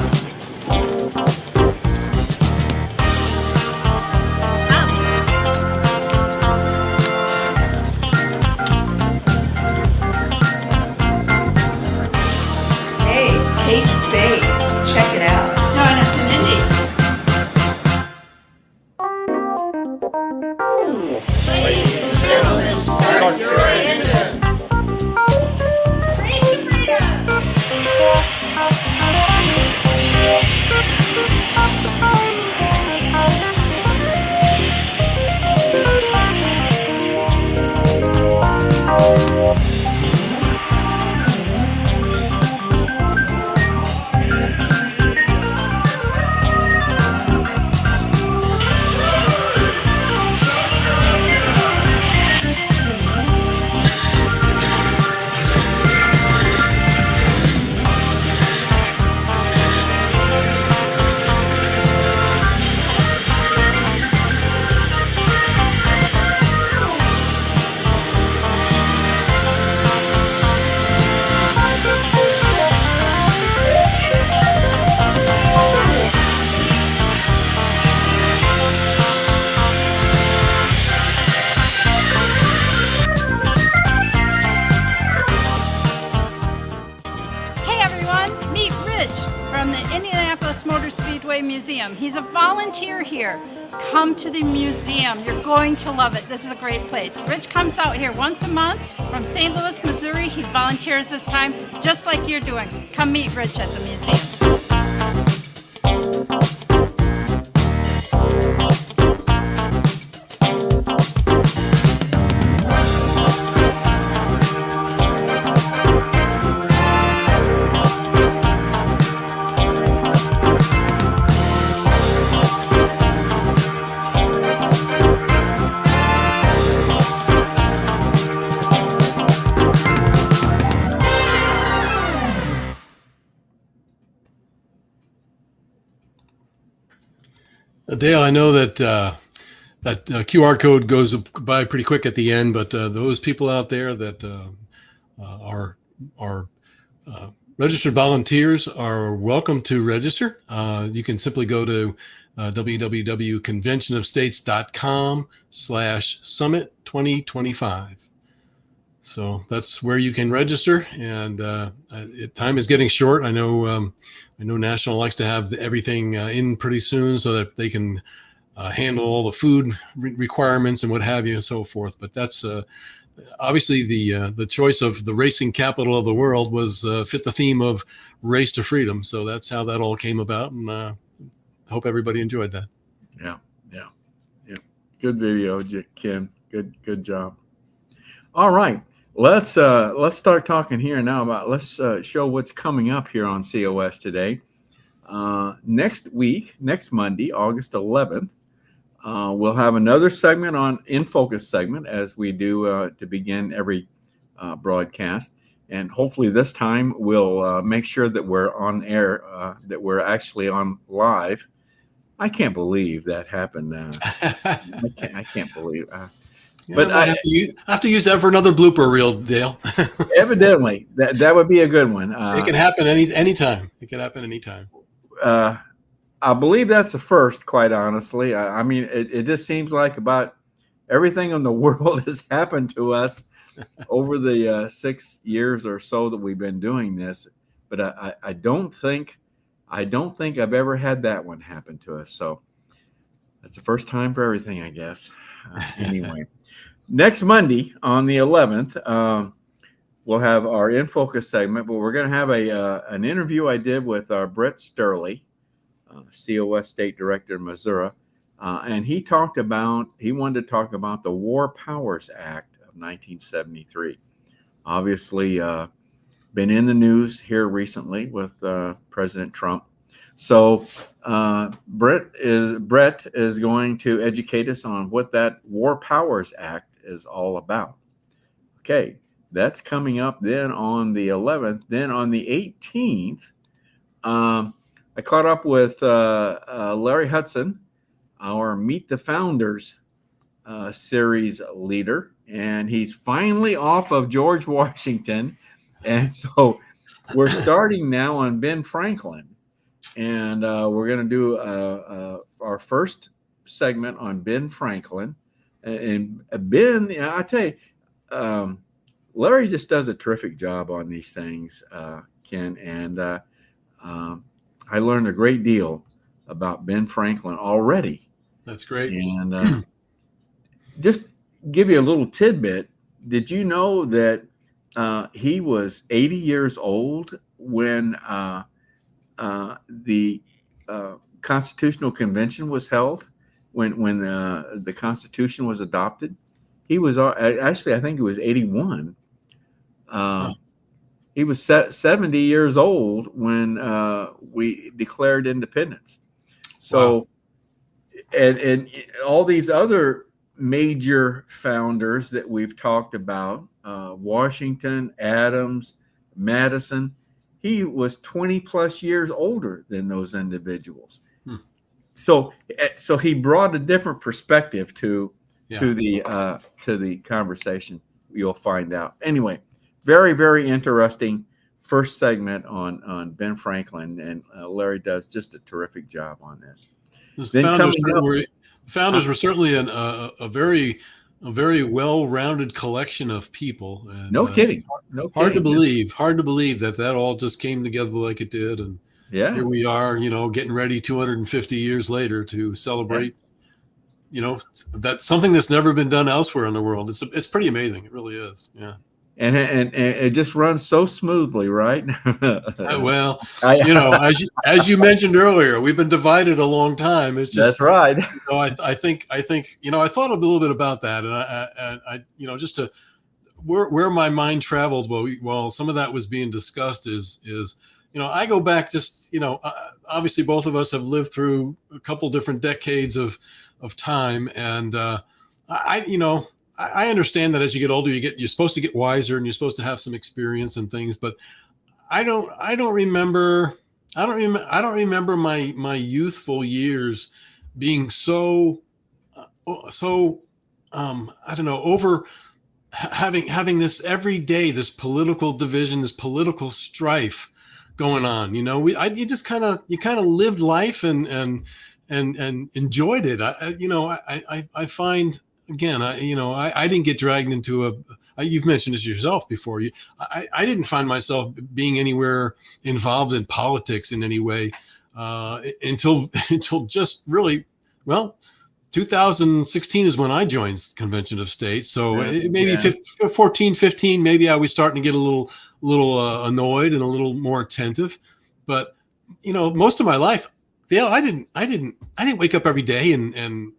museum. He's a volunteer here. Come to the museum. You're going to love it. This is a great place. Rich comes out here once a month from St. Louis, Missouri. He volunteers this time, just like you're doing. Come meet Rich at the museum. Dale, I know that that QR code goes by pretty quick at the end, but those people out there that are registered volunteers are welcome to register. You can simply go to www.conventionofstates.com/summit 2025. So that's where you can register. And time is getting short. I know National likes to have everything in pretty soon so that they can handle all the food requirements and what have you and so forth. But that's obviously the choice of the racing capital of the world was fit the theme of Race to Freedom. So that's how that all came about. And I hope everybody enjoyed that. Yeah. Good video, Ken. Good job. All right. Let's start talking here now about let's show what's coming up here on COS today. Next Monday, August 11th, we'll have another segment on In Focus segment as we do to begin every broadcast. And hopefully this time we'll make sure that we're on air, that we're actually on live. I can't believe that happened. I can't believe. But I have to use that for another blooper reel, Dale. Evidently, that would be a good one. It can happen anytime. It can happen anytime. I believe that's the first, quite honestly. I mean, it just seems like about everything in the world has happened to us over the 6 years or so that we've been doing this. But I don't think I've ever had that one happen to us. So that's the first time for everything, I guess. Anyway, next Monday on the 11th, we'll have our In Focus segment, but we're going to have an interview I did with Brett Sterling, COS State Director in Missouri, and he wanted to talk about the War Powers Act of 1973. Obviously, been in the news here recently with President Trump. So Brett is going to educate us on what that War Powers Act is all about. Okay, that's coming up then on the 11th. Then on the 18th, I caught up with Larry Hudson, our Meet the Founders series leader, and he's finally off of George Washington. And so we're starting now on Ben Franklin. And we're going to do our first segment on Ben Franklin. And Ben, I tell you, Larry just does a terrific job on these things, Ken. And I learned a great deal about Ben Franklin already. That's great. And just give you a little tidbit. Did you know that he was 80 years old when the Constitutional Convention was held, when the Constitution was adopted? He was actually, I think he was 81. He was 70 years old when we declared independence. So, wow. and all these other major founders that we've talked about, Washington, Adams, Madison, he was 20 plus years older than those individuals. So he brought a different perspective to the conversation. You'll find out. Anyway, very, very interesting first segment on Ben Franklin, and Larry does just a terrific job on this. Founders were certainly a very well-rounded collection of people. And, no kidding. Hard to believe that all just came together like it did. And Yeah. Here we are, getting ready 250 years later to celebrate, that's something that's never been done elsewhere in the world. It's pretty amazing. It really is. Yeah. And it just runs so smoothly, right? Well, as you mentioned earlier, we've been divided a long time. It's just, that's right. I think, I thought a little bit about that, and I just to where my mind traveled while some of that was being discussed is I go back just, obviously both of us have lived through a couple different decades of time, and I understand that as you get older, you're supposed to get wiser and you're supposed to have some experience and things, but I don't remember my youthful years being so I don't know, over having this every day, this political division, this political strife going on. You just kind of lived life and enjoyed it. I find, again, I didn't get dragged into you've mentioned this yourself before. I didn't find myself being anywhere involved in politics in any way until just really, 2016 is when I joined Convention of States. So maybe 14, 15, maybe I was starting to get a little annoyed and a little more attentive. But most of my life, I didn't wake up every day and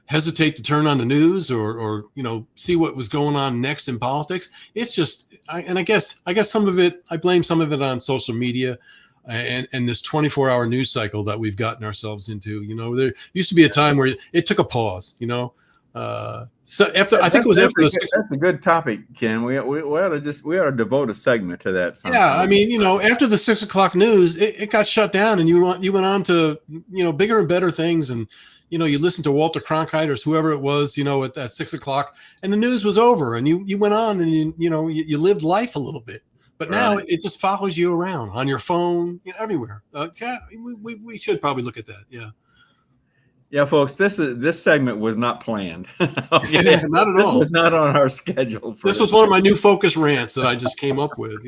hesitate to turn on the news or see what was going on next in politics. It's just, I guess some of it, I blame some of it on social media and this 24-hour news cycle that we've gotten ourselves into. There used to be a time where it took a pause. So I think it was after that's a good topic, Ken. We ought to devote a segment to that. Sometime. Yeah, I mean, after the 6 o'clock news, it got shut down, and you went on to bigger and better things, and you listened to Walter Cronkite or whoever it was, at 6 o'clock, and the news was over, and you went on and you lived life a little bit. But now it just follows you around on your phone, everywhere. We should probably look at that. Yeah. Yeah, folks, this segment was not planned. Okay? Not at all. This was not on our schedule. This was one of my new focus rants that I just came up with.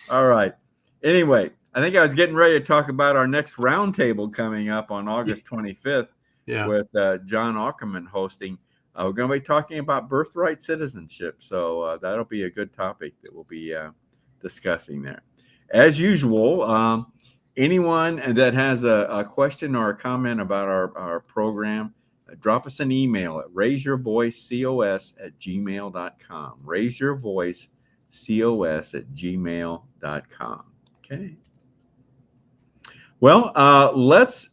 All right. Anyway, I think I was getting ready to talk about our next roundtable coming up on August 25th with John Ackerman hosting. We're going to be talking about birthright citizenship. So that'll be a good topic that we'll be discussing there. As usual, anyone that has a question or a comment about our program, drop us an email at raiseyourvoicecos@gmail.com. raiseyourvoicecos@gmail.com. Okay. Well, let's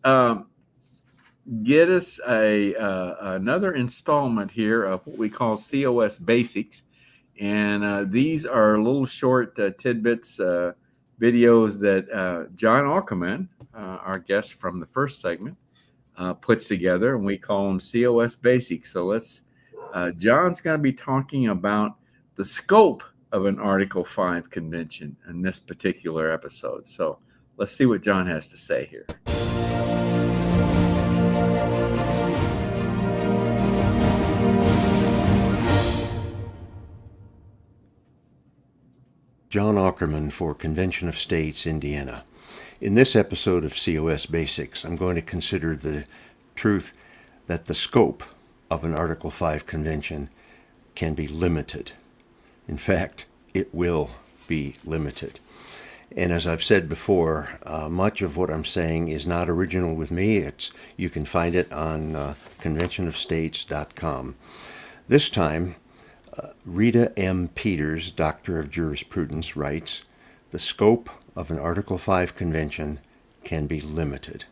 get us another installment here of what we call COS Basics. And these are little short tidbits, videos that John Ackerman, our guest from the first segment, puts together, and we call them COS Basics. So John's going to be talking about the scope of an Article 5 convention in this particular episode. So let's see what John has to say here. John Ackerman for Convention of States, Indiana. In this episode of COS Basics, I'm going to consider the truth that the scope of an Article 5 convention can be limited. In fact, it will be limited. And as I've said before, much of what I'm saying is not original with me. You can find it on conventionofstates.com. This time, Rita M. Peters, Doctor of Jurisprudence, writes, "The scope of an Article 5 convention can be limited."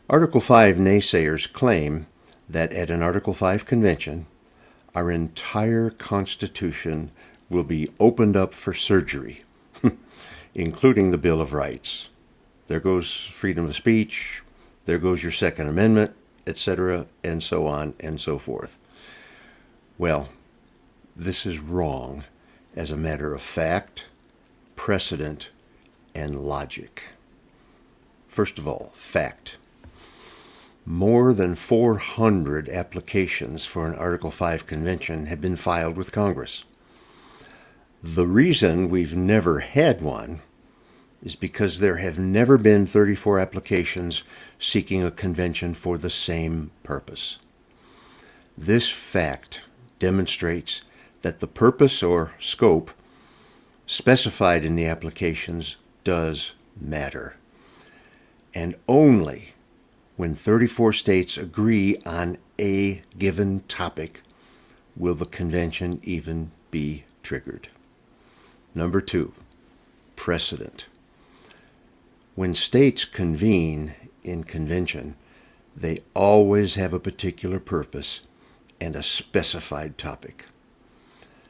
Article 5 naysayers claim that at an Article 5 convention, our entire Constitution will be opened up for surgery, including the Bill of Rights. There goes freedom of speech, there goes your Second Amendment, etc., and so on and so forth. Well, this is wrong as a matter of fact, precedent, and logic. First of all, fact. More than 400 applications for an Article 5 convention have been filed with Congress. The reason we've never had one is because there have never been 34 applications seeking a convention for the same purpose. This fact demonstrates that the purpose or scope specified in the applications does matter. And only when 34 states agree on a given topic will the convention even be triggered. Number 2, precedent. When states convene in convention, they always have a particular purpose and a specified topic.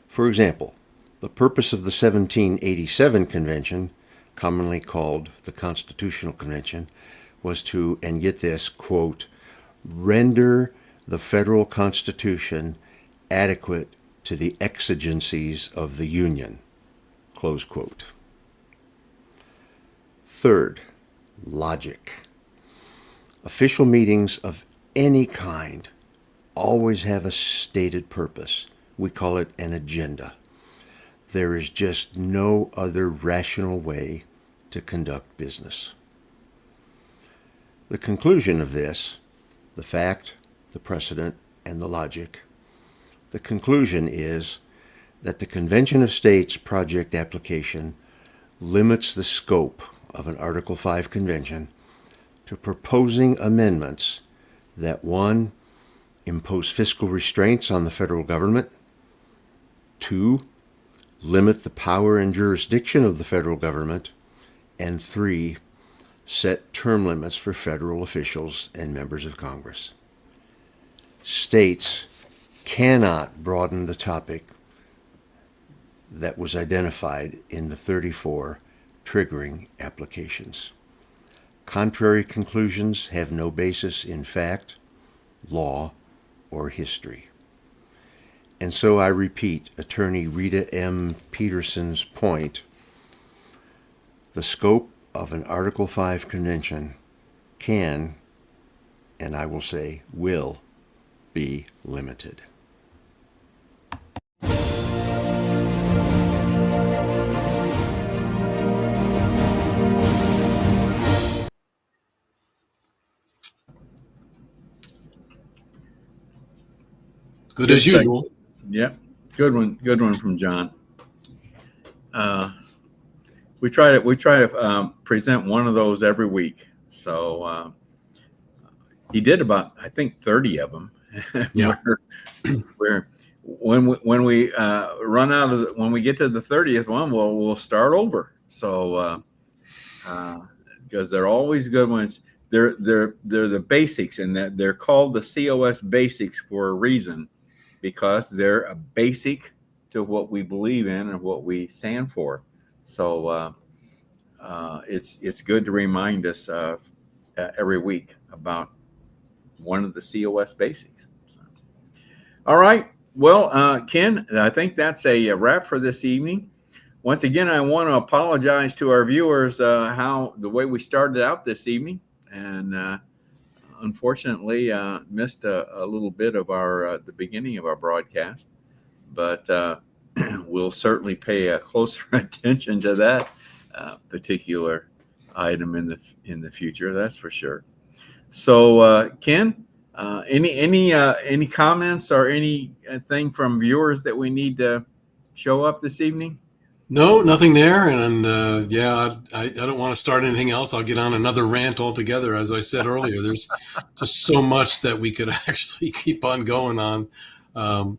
For example, the purpose of the 1787 convention, commonly called the Constitutional Convention, was to, and get this, quote, render the federal Constitution adequate to the exigencies of the Union, close quote. Third, logic. Official meetings of any kind always have a stated purpose. We call it an agenda. There is just no other rational way to conduct business. The conclusion of this, the fact, the precedent, and the logic, the conclusion is that the Convention of States project application limits the scope of an Article 5 convention to proposing amendments that, 1, impose fiscal restraints on the federal government, 2, limit the power and jurisdiction of the federal government, and 3, set term limits for federal officials and members of Congress. States cannot broaden the topic that was identified in the 34 triggering applications. Contrary conclusions have no basis in fact, law, or history. And so I repeat Attorney Rita M. Peterson's point: the scope of an Article 5 convention can, and I will say will, be limited. Good as usual. Yep. Good one from John. We try to present one of those every week. So he did about, I think, 30 of them. Yeah. where when we run out of when we get to the 30th one, we'll start over. So because they're always good ones. They're the basics, and that they're called the COS basics for a reason, because they're a basic to what we believe in and what we stand for. So it's good to remind us every week about one of the COS basics. So, all right. Well, Ken, I think that's a wrap for this evening. Once again, I want to apologize to our viewers how the way we started out this evening, and unfortunately missed a little bit of our the beginning of our broadcast, but we'll certainly pay a closer attention to that particular item in the future. That's for sure. So, Ken, any comments or anything from viewers that we need to show up this evening? No, nothing there. And yeah, I don't want to start anything else. I'll get on another rant altogether. As I said earlier, there's just so much that we could actually keep on going on.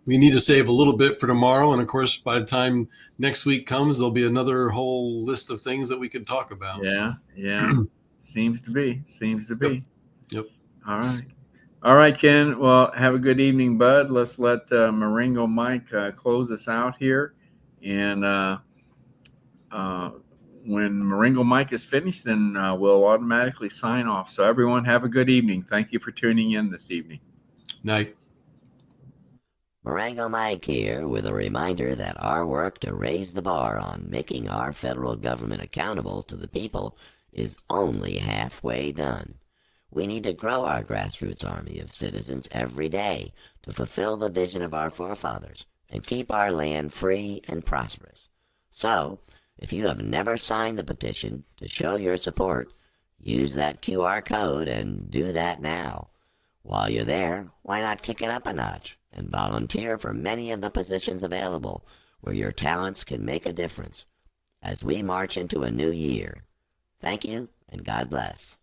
We need to save a little bit for tomorrow. And of course, by the time next week comes, there'll be another whole list of things that we could talk about. Yeah. So. Yeah. Seems to be. Yep. All right, Ken. Well, have a good evening, bud. Let's let Marengo Mike close us out here. And when Marengo Mike is finished, then we'll automatically sign off. So everyone have a good evening. Thank you for tuning in this evening. Night. Marengo Mike here with a reminder that our work to raise the bar on making our federal government accountable to the people is only halfway done. We need to grow our grassroots army of citizens every day to fulfill the vision of our forefathers and keep our land free and prosperous. So, If you have never signed the petition to show your support, use that QR code and do that now. While you're there, why not kick it up a notch and volunteer for many of the positions available where your talents can make a difference as we march into a new year. Thank you, and God bless.